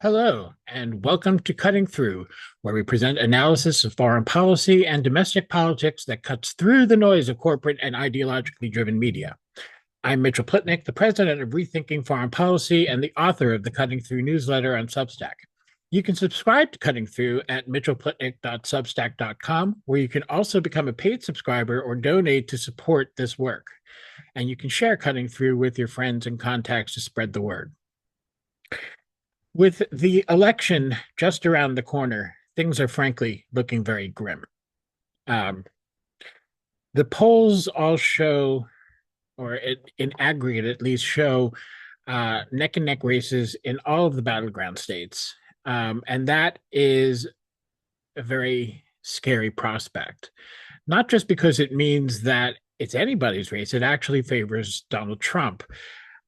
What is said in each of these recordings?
Hello, and welcome to Cutting Through, where we present analysis of foreign policy and domestic politics that cuts through the noise of corporate and ideologically driven media. I'm Mitchell Plitnick, the president of Rethinking Foreign Policy and the author of the Cutting Through newsletter on Substack. You can subscribe to Cutting Through at mitchellplitnick.substack.com, where you can also become a paid subscriber or donate to support this work. And you can share Cutting Through with your friends and contacts to spread the word. With the election just around the corner, things are frankly looking very grim. Um, the polls all show, or in aggregate at least, show neck and neck races in all of the battleground states. And that is a very scary prospect, not just because it means that it's anybody's race, it actually favors Donald Trump.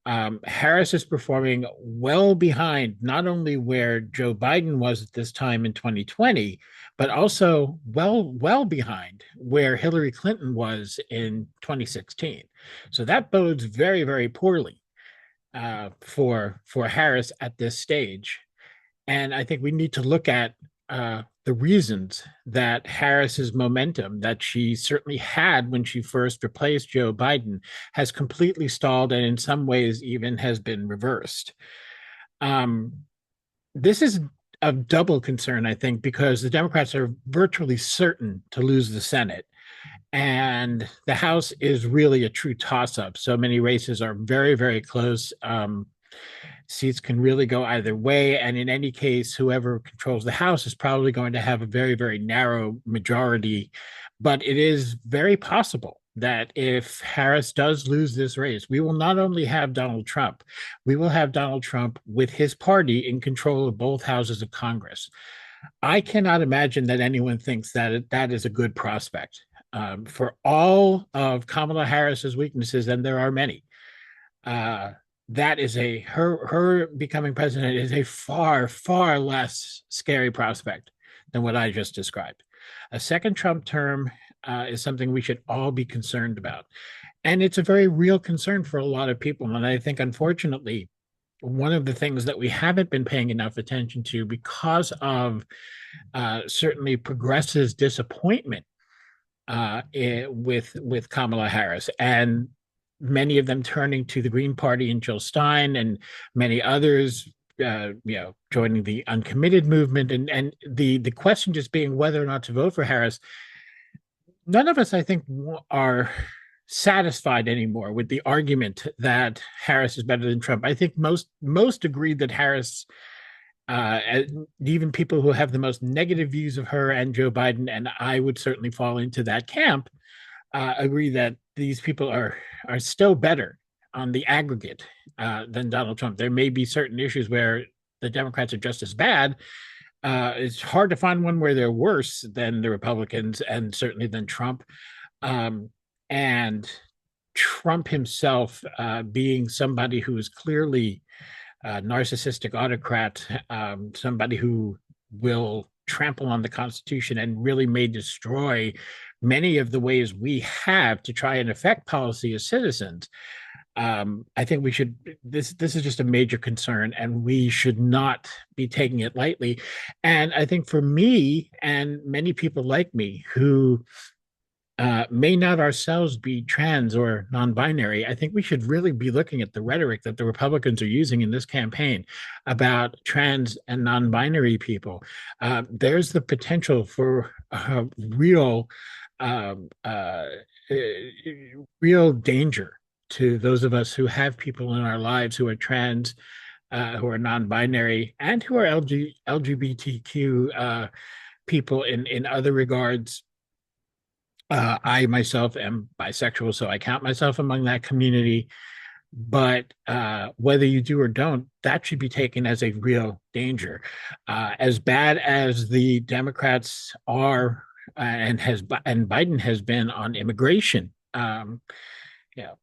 Harris is performing well behind not only where Joe Biden was at this time in 2020, but also well behind where Hillary Clinton was in 2016. So that bodes very, very poorly for Harris at this stage. And I think we need to look at the reasons that Harris's momentum that she certainly had when she first replaced Joe Biden has completely stalled and in some ways even has been reversed. Um, this is of double concern, I think, because the Democrats are virtually certain to lose the Senate. And the House is really a true toss up. So many races are very, very close. Seats can really go either way. And in any case, whoever controls the House is probably going to have a very, very narrow majority. But it is very possible that if Harris does lose this race, we will not only have Donald Trump, we will have Donald Trump with his party in control of both houses of Congress. I cannot imagine that anyone thinks that that is a good prospect. For all of Kamala Harris's weaknesses, and there are many, uh, that is her becoming president is a far less scary prospect than what I just described. A second Trump term is something we should all be concerned about, and it's a very real concern for a lot of people. And I think, unfortunately, one of the things that we haven't been paying enough attention to because of certainly progressives' disappointment with Kamala Harris and many of them turning to the Green Party and Jill Stein, and many others, joining the uncommitted movement, and the question just being whether or not to vote for Harris. None of us, I think, are satisfied anymore with the argument that Harris is better than Trump. I think most agree that Harris, even people who have the most negative views of her and Joe Biden, and I would certainly fall into that camp, agree that these people are still better on the aggregate than Donald Trump. There may be certain issues where the Democrats are just as bad. It's hard to find one where they're worse than the Republicans and certainly than Trump. And Trump himself, being somebody who is clearly a narcissistic autocrat, somebody who will trample on the Constitution and really may destroy many of the ways we have to try and affect policy as citizens. I think we should. This is just a major concern, and we should not be taking it lightly. And I think for me and many people like me who may not ourselves be trans or non-binary, I think we should really be looking at the rhetoric that the Republicans are using in this campaign about trans and non-binary people. There's the potential for um, uh, real danger to those of us who have people in our lives who are trans, who are non-binary, and who are LGBTQ people in other regards. I myself am bisexual, so I count myself among that community. But whether you do or don't, that should be taken as a real danger. As bad as the Democrats are, and Biden has been on immigration, you know,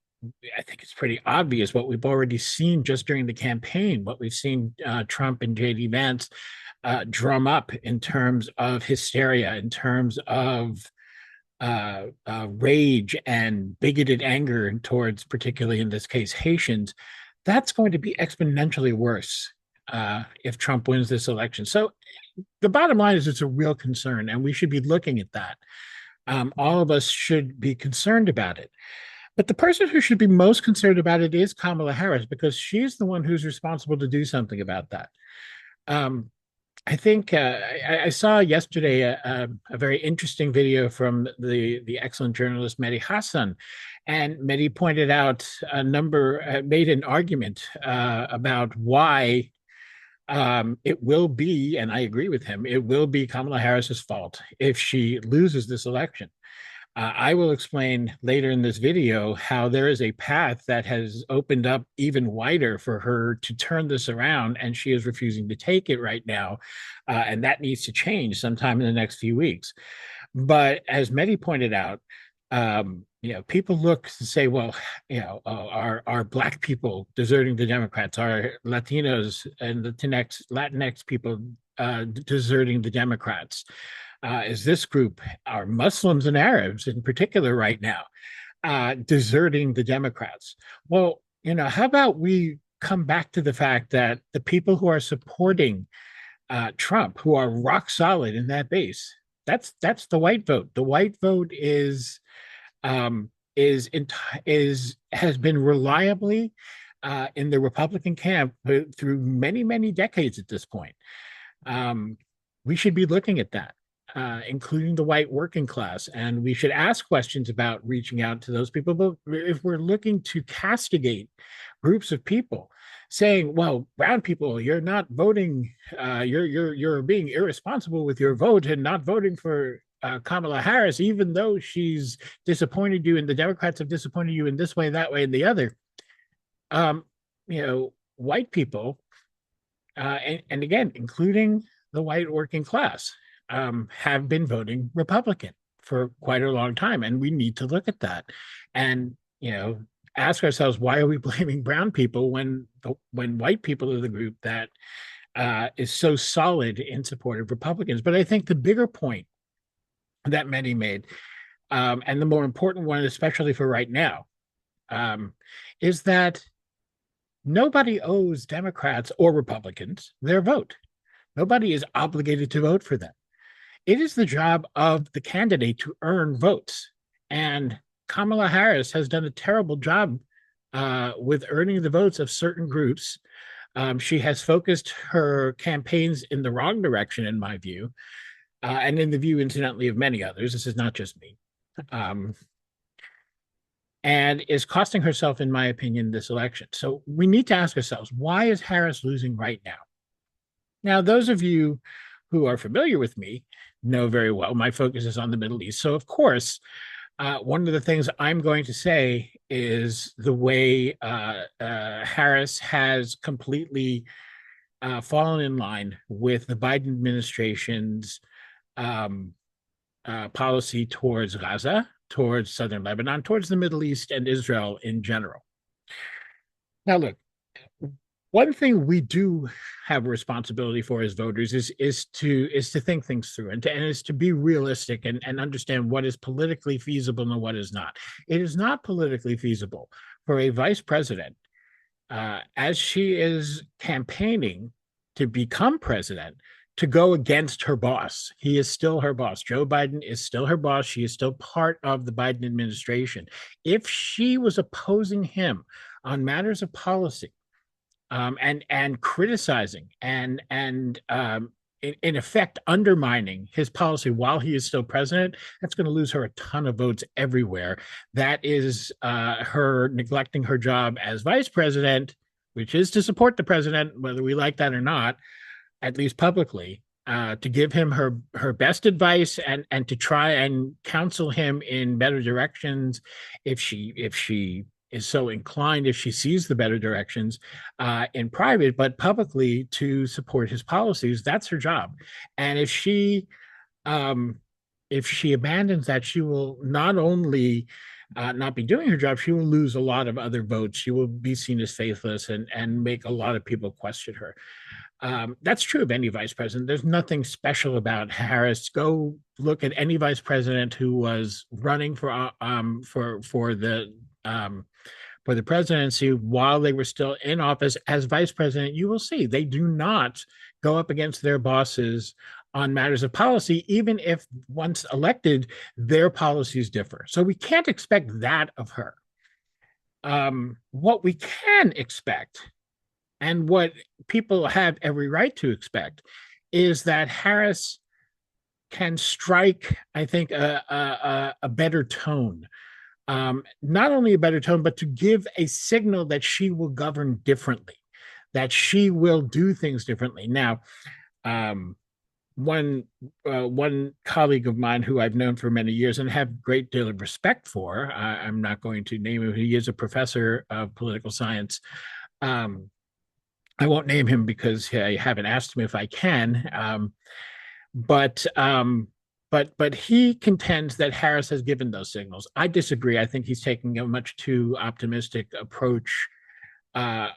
I think it's pretty obvious what we've already seen just during the campaign, what we've seen Trump and JD Vance drum up in terms of hysteria, in terms of rage and bigoted anger towards, particularly in this case, Haitians. That's going to be exponentially worse if Trump wins this election. So the bottom line is it's a real concern, and we should be looking at that. All of us should be concerned about it. But the person who should be most concerned about it is Kamala Harris, because she's the one who's responsible to do something about that. Um, I think I saw yesterday a very interesting video from the excellent journalist Mehdi Hassan, and Mehdi pointed out made an argument about why it will be, and I agree with him, it will be Kamala Harris's fault if she loses this election. I will explain later in this video how there is a path that has opened up even wider for her to turn this around, and she is refusing to take it right now. And that needs to change sometime in the next few weeks. But as Mehdi pointed out, people look to say, well, are Black people deserting the Democrats? Are Latinos and Latinx people deserting the Democrats? Is this group, are Muslims and Arabs in particular right now, deserting the Democrats? Well, how about we come back to the fact that the people who are supporting Trump, who are rock solid in that base, that's the white vote. The white vote has been reliably in the Republican camp through many, many decades at this point. We should be looking at that, including the white working class. And we should ask questions about reaching out to those people. But if we're looking to castigate groups of people, saying, well, brown people, you're not voting, you're being irresponsible with your vote and not voting for Kamala Harris, even though she's disappointed you and the Democrats have disappointed you in this way, that way, and the other. White people, and again, including the white working class, have been voting Republican for quite a long time, and we need to look at that and ask ourselves, why are we blaming brown people when white people are the group that is so solid in support of Republicans? But I think the bigger point that Mehdi made, and the more important one, especially for right now, is that nobody owes Democrats or Republicans their vote. Nobody is obligated to vote for them. It is the job of the candidate to earn votes. And Kamala Harris has done a terrible job with earning the votes of certain groups. She has focused her campaigns in the wrong direction, in my view, and in the view, incidentally, of many others. This is not just me. And is costing herself, in my opinion, this election. So we need to ask ourselves, why is Harris losing right now? Now, those of you who are familiar with me know very well my focus is on the Middle East. So, of course, one of the things I'm going to say is the way Harris has completely fallen in line with the Biden administration's policy towards Gaza, towards southern Lebanon, towards the Middle East and Israel in general. Now, look, one thing we do have a responsibility for as voters is to think things through and is to be realistic and understand what is politically feasible and what is not. It is not politically feasible for a vice president, as she is campaigning to become president, to go against her boss. He is still her boss. Joe Biden is still her boss. She is still part of the Biden administration. If she was opposing him on matters of policy, and criticizing and in effect undermining his policy while he is still president, that's going to lose her a ton of votes everywhere. That is her neglecting her job as vice president, which is to support the president, whether we like that or not, at least publicly, to give him her best advice and to try and counsel him in better directions if she is so inclined, if she sees the better directions in private, but publicly to support his policies. That's her job. And if she abandons that, she will not only not be doing her job, she will lose a lot of other votes. She will be seen as faithless and make a lot of people question her. That's true of any vice president. There's nothing special about Harris. Go look at any vice president who was running for the for the presidency while they were still in office as vice president, you will see they do not go up against their bosses on matters of policy, even if once elected, their policies differ. So we can't expect that of her. What we can expect, and what people have every right to expect, is that Harris can strike, I think, a better tone. Not only a better tone, but to give a signal that she will govern differently, that she will do things differently. Now, um, one one colleague of mine who I've known for many years and have a great deal of respect for, I'm not going to name him. He is a professor of political science. Um, I won't name him because I haven't asked him if I can. But but he contends that Harris has given those signals. I disagree. I think he's taking a much too optimistic approach of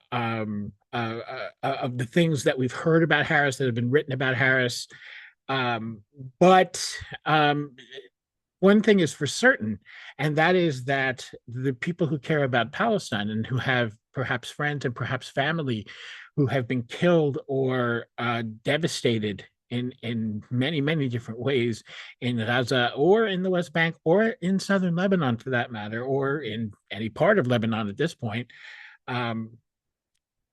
the things that we've heard about Harris, that have been written about Harris. Um, but one thing is for certain, and that is that the people who care about Palestine and who have perhaps friends and perhaps family who have been killed or devastated in many different ways in Gaza or in the West Bank or in southern Lebanon, for that matter, or in any part of Lebanon at this point. Um,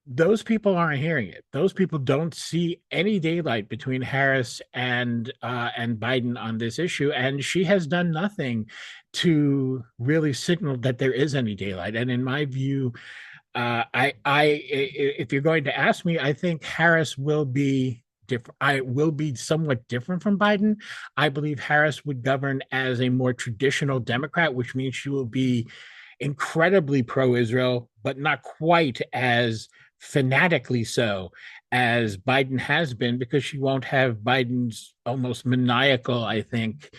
those people aren't hearing it. Those people don't see any daylight between Harris and Biden on this issue, and she has done nothing to really signal that there is any daylight. And in my view, if you're going to ask me, I think Harris will be different. I will be somewhat different from Biden. I believe Harris would govern as a more traditional Democrat, which means she will be incredibly pro-Israel, but not quite as fanatically so as Biden has been, because she won't have Biden's almost maniacal, I think,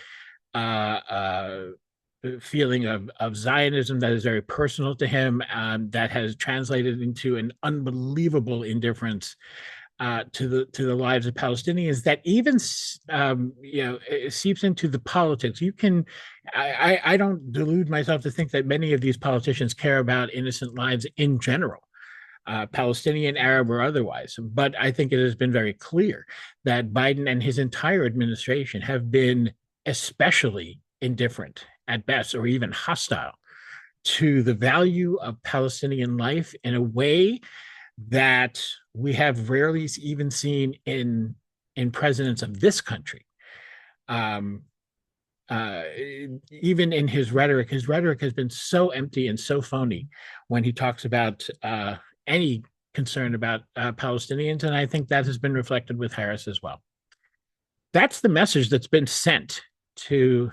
feeling of Zionism that is very personal to him, that has translated into an unbelievable indifference to the lives of Palestinians that even it seeps into the politics. You can, I don't delude myself to think that many of these politicians care about innocent lives in general, Palestinian, Arab, or otherwise. But I think it has been very clear that Biden and his entire administration have been especially indifferent at best, or even hostile to the value of Palestinian life in a way that we have rarely even seen in presidents of this country. Um, uh, Even in his rhetoric has been so empty and so phony when he talks about any concern about Palestinians, and I think that has been reflected with Harris as well. That's the message that's been sent to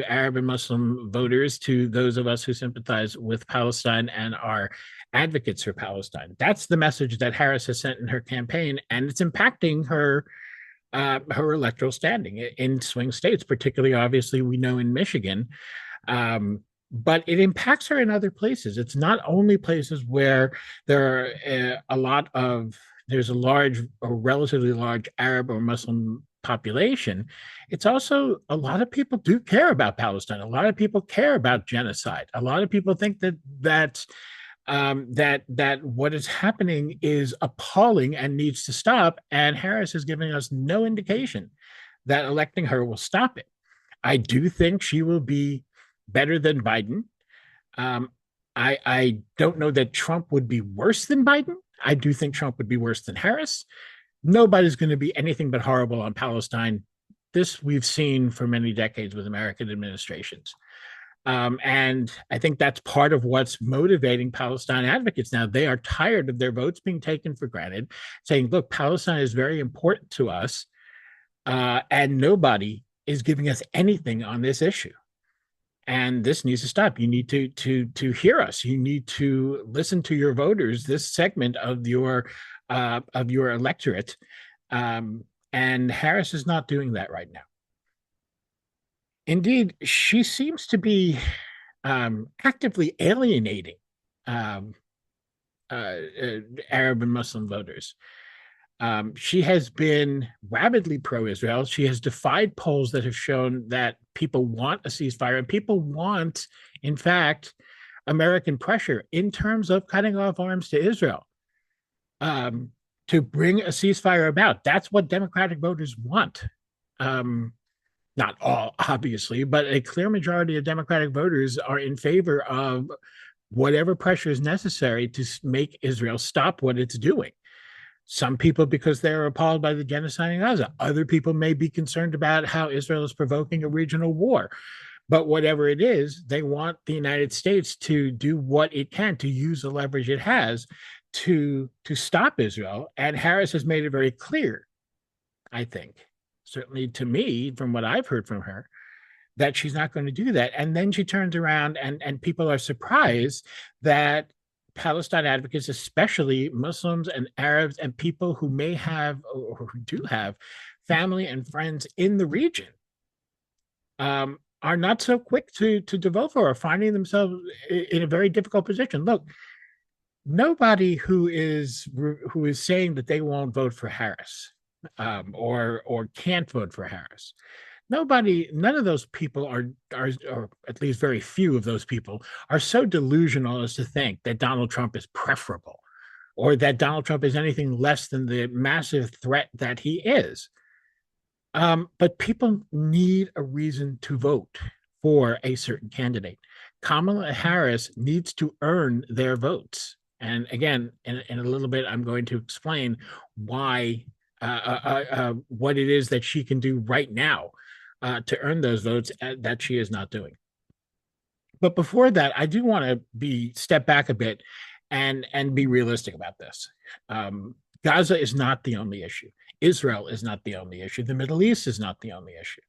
Arab and Muslim voters, to those of us who sympathize with Palestine and are advocates for Palestine. That's the message that Harris has sent in her campaign, and it's impacting her electoral standing in swing states, particularly, obviously, we know in Michigan. But it impacts her in other places. It's not only places where there are there's a large or relatively large Arab or Muslim population. It's also, a lot of people do care about Palestine. A lot of people care about genocide. A lot of people think that what is happening is appalling and needs to stop. And Harris is giving us no indication that electing her will stop it. I do think she will be better than Biden. Um, I don't know that Trump would be worse than Biden. I do think Trump would be worse than Harris. Nobody's going to be anything but horrible on Palestine. This we've seen for many decades with American administrations. And I think that's part of what's motivating Palestine advocates now. They are tired of their votes being taken for granted, saying, look, Palestine is very important to us, and nobody is giving us anything on this issue. And this needs to stop. You need to hear us. You need to listen to your voters, this segment of your electorate. And Harris is not doing that right now. Indeed, she seems to be actively alienating um, Arab and Muslim voters. She has been rabidly pro-Israel. She has defied polls that have shown that people want a ceasefire, and people want, in fact, American pressure in terms of cutting off arms to Israel, um, to bring a ceasefire about. That's what Democratic voters want. Um, not all, obviously, but a clear majority of Democratic voters are in favor of whatever pressure is necessary to make Israel stop what it's doing. Some people, because they're appalled by the genocide in Gaza. Other people may be concerned about how Israel is provoking a regional war. But whatever it is, they want the United States to do what it can to use the leverage it has to stop Israel. And Harris has made it very clear, I think, certainly to me, from what I've heard from her, that she's not going to do that. And then she turns around and people are surprised that Palestine advocates, especially Muslims and Arabs and people who may have or who do have family and friends in the region, are not so quick to devote for, or finding themselves in a very difficult position. Look, nobody who is saying that they won't vote for Harris, or can't vote for Harris. None of those people are, or at least very few of those people, are so delusional as to think that Donald Trump is preferable, or that Donald Trump is anything less than the massive threat that he is. But people need a reason to vote for a certain candidate. Kamala Harris needs to earn their votes. And again, in a little bit, I'm going to explain why, what it is that she can do right now to earn those votes that she is not doing. But before that, I do want to be step back a bit and be realistic about this. Gaza is not the only issue. Israel is not the only issue. The Middle East is not the only issue.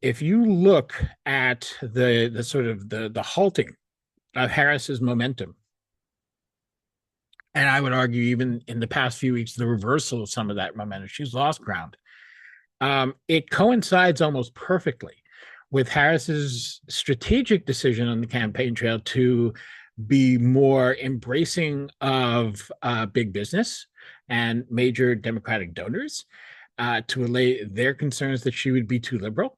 If you look at the sort of the halting of Harris's momentum, and I would argue even in the past few weeks, the reversal of some of that momentum, she's lost ground. It coincides almost perfectly with Harris's strategic decision on the campaign trail to be more embracing of big business and major Democratic donors, to allay their concerns that she would be too liberal.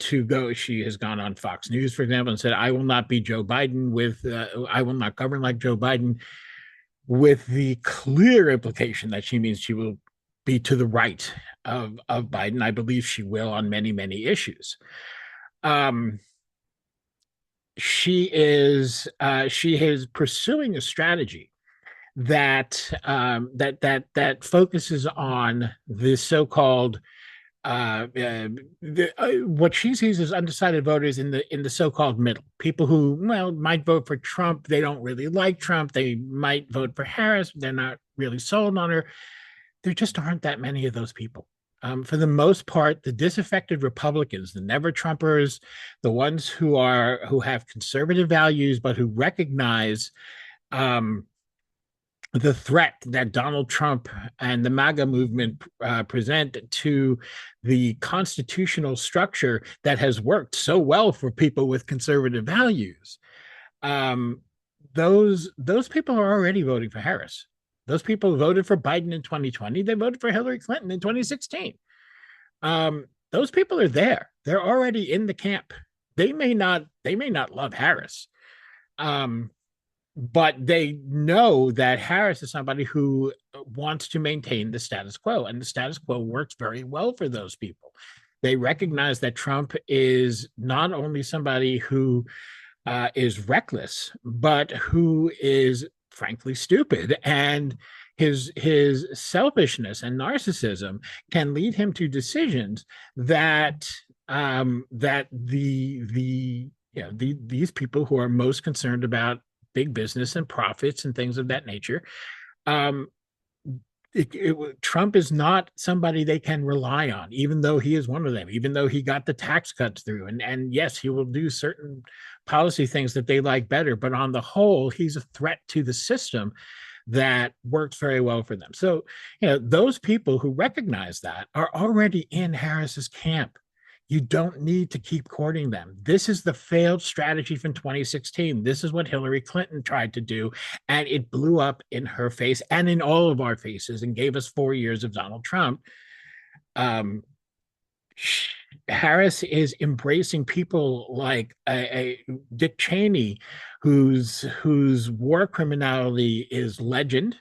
She has gone on Fox News, for example, and said, I will not be Joe Biden I will not govern like Joe Biden, with the clear implication that she means she will be to the right of Biden. I believe she will on many, many issues. She is pursuing a strategy that focuses on the so-called what she sees as undecided voters in the so-called middle, people who, well, might vote for Trump. They don't really like Trump. They might vote for Harris. They're not really sold on her. There just aren't that many of those people. For the most part, the disaffected Republicans, the never Trumpers, the ones who have conservative values but who recognize the threat that Donald Trump and the MAGA movement present to the constitutional structure that has worked so well for people with conservative values. Those people are already voting for Harris. Those people voted for Biden in 2020. They voted for Hillary Clinton in 2016. Those people are there. They're already in the camp. They may not love Harris. But they know that Harris is somebody who wants to maintain the status quo, and the status quo works very well for those people. They recognize that Trump is not only somebody who is reckless, but who is frankly stupid, and his selfishness and narcissism can lead him to decisions that these people who are most concerned about big business and profits and things of that nature, Trump is not somebody they can rely on, even though he is one of them, even though he got the tax cuts through. And yes, he will do certain policy things that they like better, but on the whole, he's a threat to the system that works very well for them. So, those people who recognize that are already in Harris's camp. You don't need to keep courting them. This is the failed strategy from 2016. This is what Hillary Clinton tried to do, and it blew up in her face and in all of our faces and gave us 4 years of Donald Trump. Harris is embracing people like Dick Cheney, whose war criminality is legend,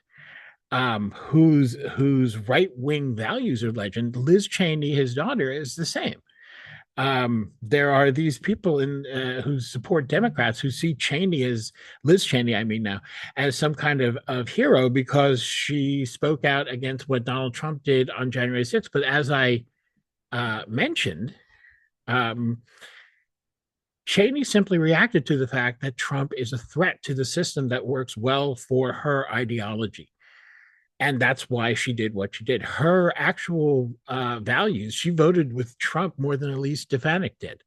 whose right wing values are legend. Liz Cheney, his daughter, is the same. There are these people in who support Democrats who see Cheney as Liz Cheney, I mean now, as some kind of hero because she spoke out against what Donald Trump did on January 6th. But as I mentioned, um, Cheney simply reacted to the fact that Trump is a threat to the system that works well for her ideology. And that's why she did what she did. Her actual values, she voted with Trump more than Elise Stefanik did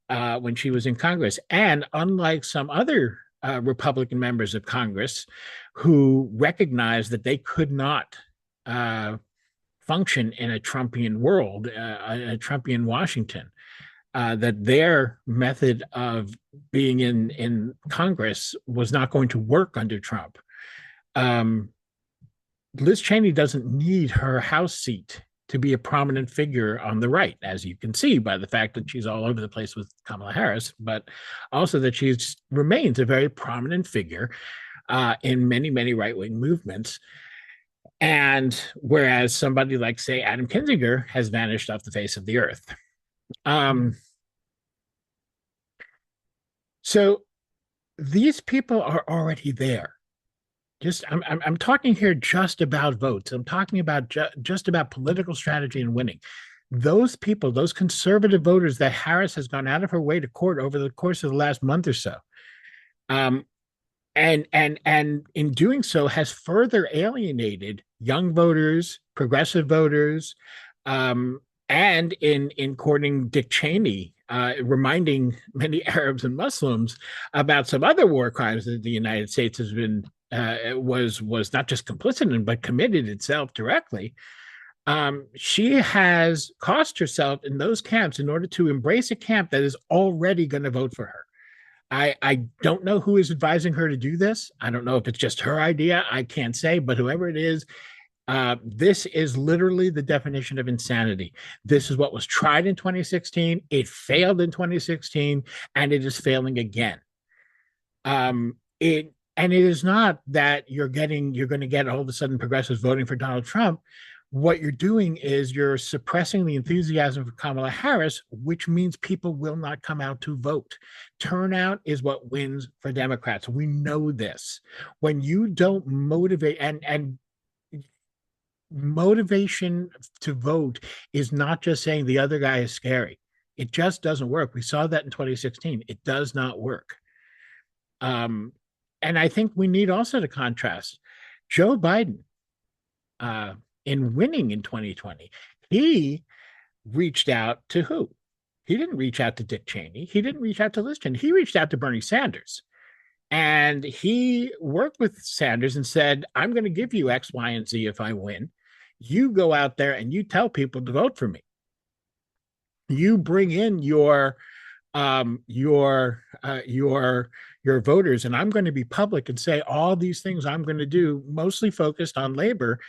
when she was in Congress. And unlike some other Republican members of Congress who recognized that they could not function in a Trumpian world, a Trumpian Washington, that their method of being in Congress was not going to work under Trump. Liz Cheney doesn't need her House seat to be a prominent figure on the right, as you can see by the fact that she's all over the place with Kamala Harris, but also that she remains a very prominent figure in many, many right-wing movements. And whereas somebody like, say, Adam Kinzinger has vanished off the face of the earth. So these people are already there. I'm talking here just about votes. I'm talking about just about political strategy and winning. Those people, those conservative voters that Harris has gone out of her way to court over the course of the last month or so, and in doing so has further alienated young voters, progressive voters, and in courting Dick Cheney, reminding many Arabs and Muslims about some other war crimes that the United States has been was not just complicit in, but committed itself directly. She has cost herself in those camps in order to embrace a camp that is already going to vote for her. I don't know who is advising her to do this. I don't know if it's just her idea. I can't say, but whoever it is, this is literally the definition of insanity. This is what was tried in 2016. It failed in 2016, and it is failing again. And it is not that you're going to get all of a sudden progressives voting for Donald Trump. What you're doing is you're suppressing the enthusiasm for Kamala Harris, which means people will not come out to vote. Turnout is what wins for Democrats. We know this. When you don't motivate, and motivation to vote is not just saying the other guy is scary. It just doesn't work. We saw that in 2016. It does not work. And I think we need also to contrast Joe Biden in winning in 2020. He reached out to who? He didn't reach out to Dick Cheney. He didn't reach out to Liz Cheney. He reached out to Bernie Sanders. And he worked with Sanders and said, I'm going to give you X, Y, and Z if I win. You go out there and you tell people to vote for me. You bring in your voters, and I'm going to be public and say all these things I'm going to do, mostly focused on labor.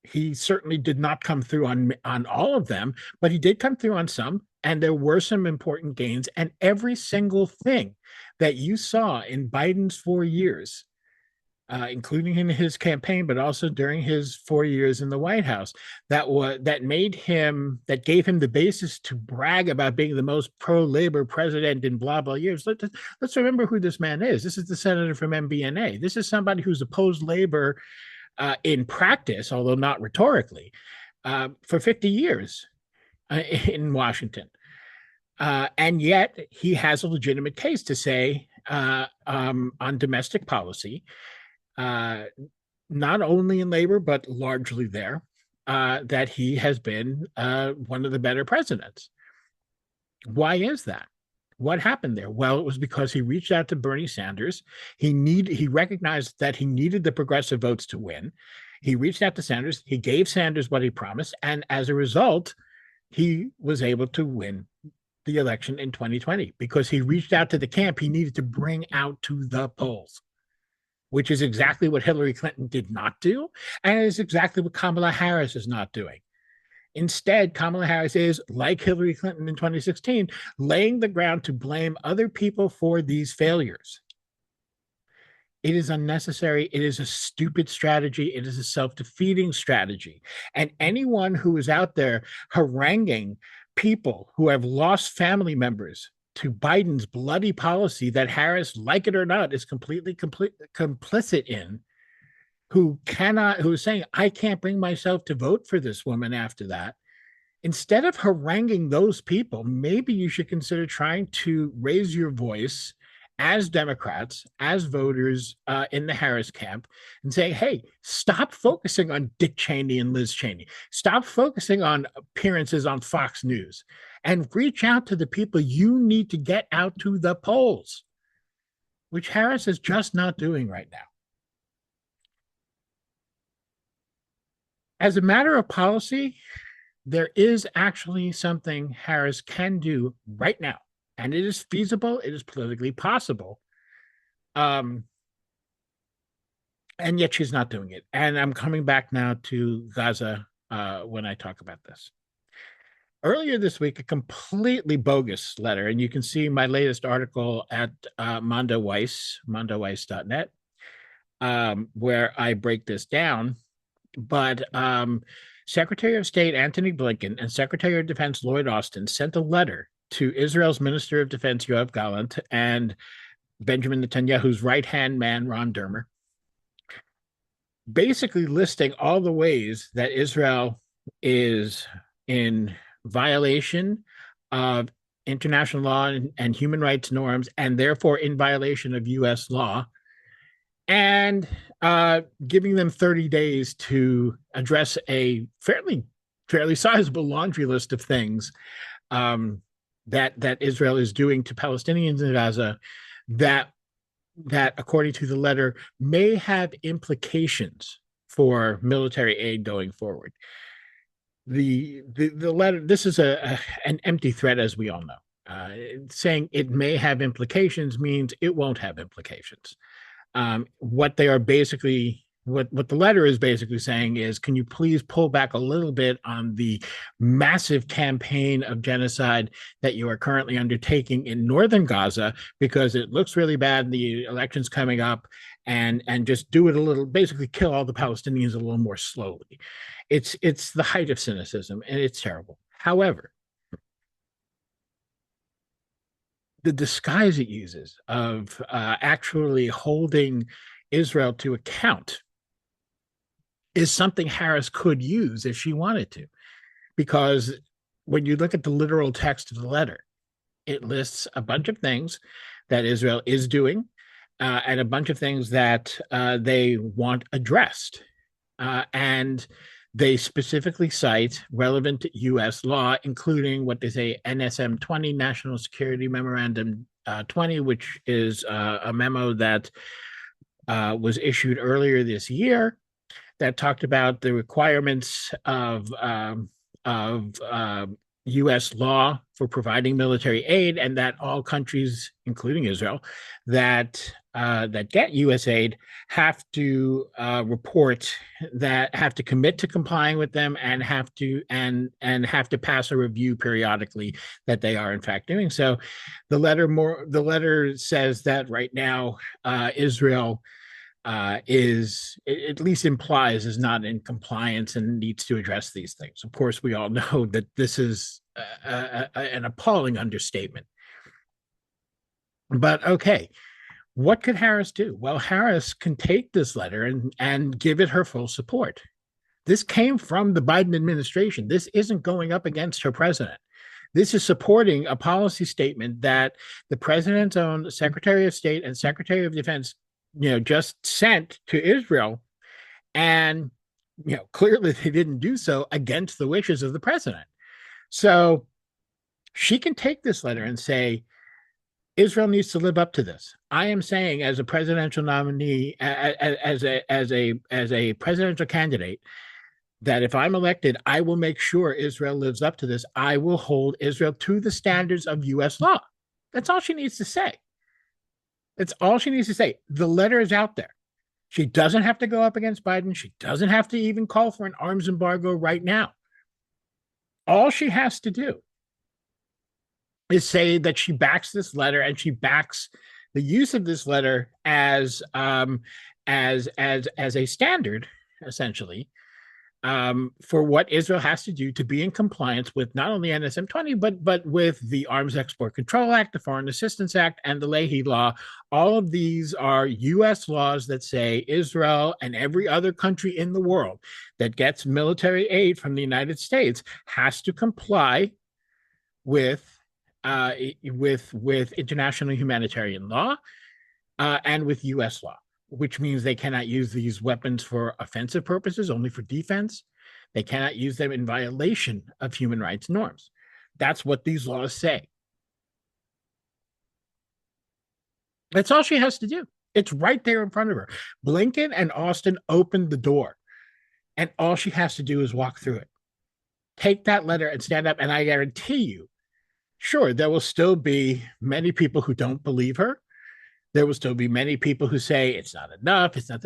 He certainly did not come through on all of them, but he did come through on some, and there were some important gains. And every single thing that you saw in Biden's 4 years, including in his campaign, but also during his 4 years in the White House, that gave him the basis to brag about being the most pro-labor president in blah blah years. Let's remember who this man is. This is the senator from MBNA. This is somebody who's opposed labor in practice, although not rhetorically, for 50 years in Washington. And yet he has a legitimate case to say on domestic policy, not only in labor, but largely there, that he has been one of the better presidents. Why is that? What happened there? Well, it was because he reached out to Bernie Sanders. He recognized that he needed the progressive votes to win. He reached out to Sanders. He gave Sanders what he promised. And as a result, he was able to win the election in 2020 because he reached out to the camp he needed to bring out to the polls, which is exactly what Hillary Clinton did not do, and is exactly what Kamala Harris is not doing. Instead, Kamala Harris is, like Hillary Clinton in 2016, laying the ground to blame other people for these failures. It is unnecessary. It is a stupid strategy. It is a self-defeating strategy. And anyone who is out there haranguing people who have lost family members to Biden's bloody policy that Harris, like it or not, is completely complicit in, who is saying, I can't bring myself to vote for this woman after that. Instead of haranguing those people, maybe you should consider trying to raise your voice as Democrats, as voters in the Harris camp, and say, hey, stop focusing on Dick Cheney and Liz Cheney. Stop focusing on appearances on Fox News and reach out to the people you need to get out to the polls, which Harris is just not doing right now. As a matter of policy, there is actually something Harris can do right now, and it is feasible. It is politically possible. And yet she's not doing it. And I'm coming back now to Gaza when I talk about this. Earlier this week, a completely bogus letter, and you can see my latest article at mondoweiss.net, where I break this down. But Secretary of State Antony Blinken and Secretary of Defense Lloyd Austin sent a letter to Israel's Minister of Defense Yoav Gallant and Benjamin Netanyahu's right-hand man Ron Dermer, basically listing all the ways that Israel is in violation of international law and human rights norms, and therefore in violation of U.S. law, and giving them 30 days to address a fairly sizable laundry list of things that Israel is doing to Palestinians in Gaza that according to the letter may have implications for military aid going forward. The letter, this is an empty threat, as we all know. Saying it may have implications means it won't have implications. What they are basically, what the letter is basically saying is, can you please pull back a little bit on the massive campaign of genocide that you are currently undertaking in northern Gaza, because it looks really bad, the election's coming up, and just do it a little, basically kill all the Palestinians a little more slowly. It's the height of cynicism, and it's terrible. However, the disguise it uses of actually holding Israel to account is something Harris could use if she wanted to. Because when you look at the literal text of the letter, it lists a bunch of things that Israel is doing and a bunch of things that they want addressed. And they specifically cite relevant U.S. law, including what they say NSM 20, National Security Memorandum 20, which is a memo that was issued earlier this year that talked about the requirements of U.S. law for providing military aid, and that all countries, including Israel, that get U.S. aid have to report, that have to commit to complying with them, and have to pass a review periodically that they are in fact doing so. The letter says that right now Israel is, at least implies, is not in compliance and needs to address these things. Of course, we all know that this is an appalling understatement. But okay, what could Harris do? Well, Harris can take this letter and give it her full support. This came from the Biden administration. This isn't going up against her president. This is supporting a policy statement that the president's own Secretary of State and Secretary of Defense just sent to Israel, and clearly they didn't do so against the wishes of the president. So she can take this letter and say, Israel needs to live up to this. I am saying, as a presidential nominee, as a presidential candidate, that if I'm elected, I will make sure Israel lives up to this. I will hold Israel to the standards of U.S. law. That's all she needs to say. That's all she needs to say. The letter is out there. She doesn't have to go up against Biden. She doesn't have to even call for an arms embargo right now. All she has to do is say that she backs this letter and she backs the use of this letter as a standard, essentially, for what Israel has to do to be in compliance with not only NSM 20, but with the Arms Export Control Act, the Foreign Assistance Act, and the Leahy Law. All of these are U.S. laws that say Israel and every other country in the world that gets military aid from the United States has to comply with with international humanitarian law and with U.S. law, which means they cannot use these weapons for offensive purposes, only for defense. They cannot use them in violation of human rights norms. That's what these laws say. That's all she has to do. It's right there in front of her. Blinken and Austin opened the door, and all she has to do is walk through it. Take that letter and stand up, and I guarantee you, sure, there will still be many people who don't believe her. There will still be many people who say it's not enough, it's not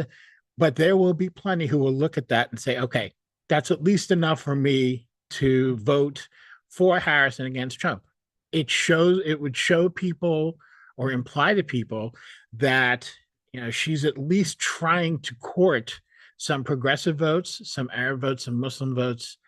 but there will be plenty who will look at that and say, okay, that's at least enough for me to vote for Harris and against Trump. It would show people or imply to people that she's at least trying to court some progressive votes, some Arab votes, some Muslim votes,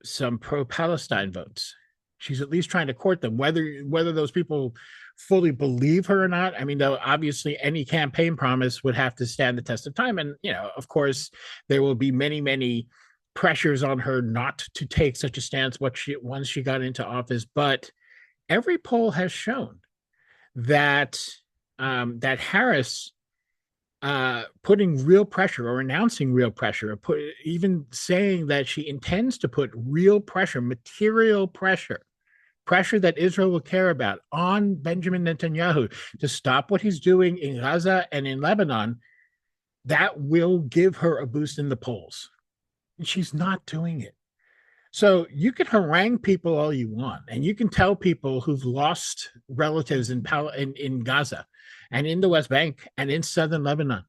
some pro-Palestine votes. She's at least trying to court them, whether those people fully believe her or not. I mean, though, obviously any campaign promise would have to stand the test of time. And, of course, there will be many, many pressures on her not to take such a stance once she got into office. But every poll has shown that that Harris putting real pressure or announcing real pressure, or even saying that she intends to put real pressure, material pressure that Israel will care about on Benjamin Netanyahu to stop what he's doing in Gaza and in Lebanon, that will give her a boost in the polls. And she's not doing it. So you can harangue people all you want, and you can tell people who've lost relatives in Gaza and in the West Bank and in southern Lebanon.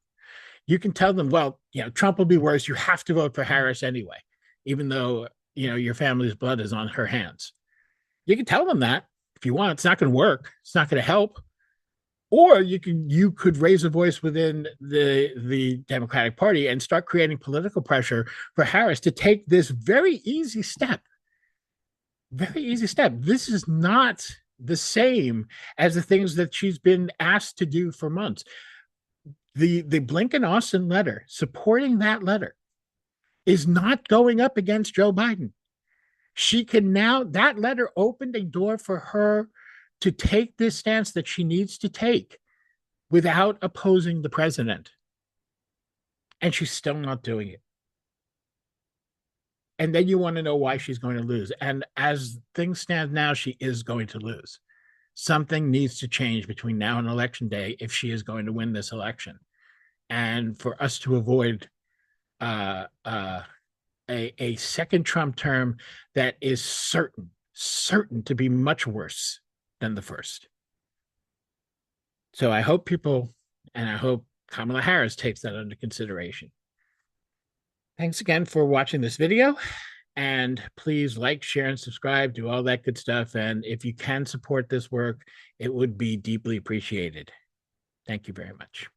You can tell them, well, Trump will be worse. You have to vote for Harris anyway, even though, your family's blood is on her hands. You can tell them that if you want. It's not going to work. It's not going to help. Or you could raise a voice within the Democratic Party and start creating political pressure for Harris to take this very easy step. Very easy step. This is not the same as the things that she's been asked to do for months. The Blinken-Austin letter, supporting that letter, is not going up against Joe Biden. She can now, that letter opened a door for her to take this stance that she needs to take without opposing the president. And she's still not doing it. And then you want to know why she's going to lose. And as things stand now, she is going to lose. Something needs to change between now and election day if she is going to win this election. And for us to avoid a second Trump term that is certain to be much worse than the first. So I hope I hope Kamala Harris takes that under consideration. Thanks again for watching this video, and please like, share, and subscribe, do all that good stuff. And if you can support this work, it would be deeply appreciated. Thank you very much.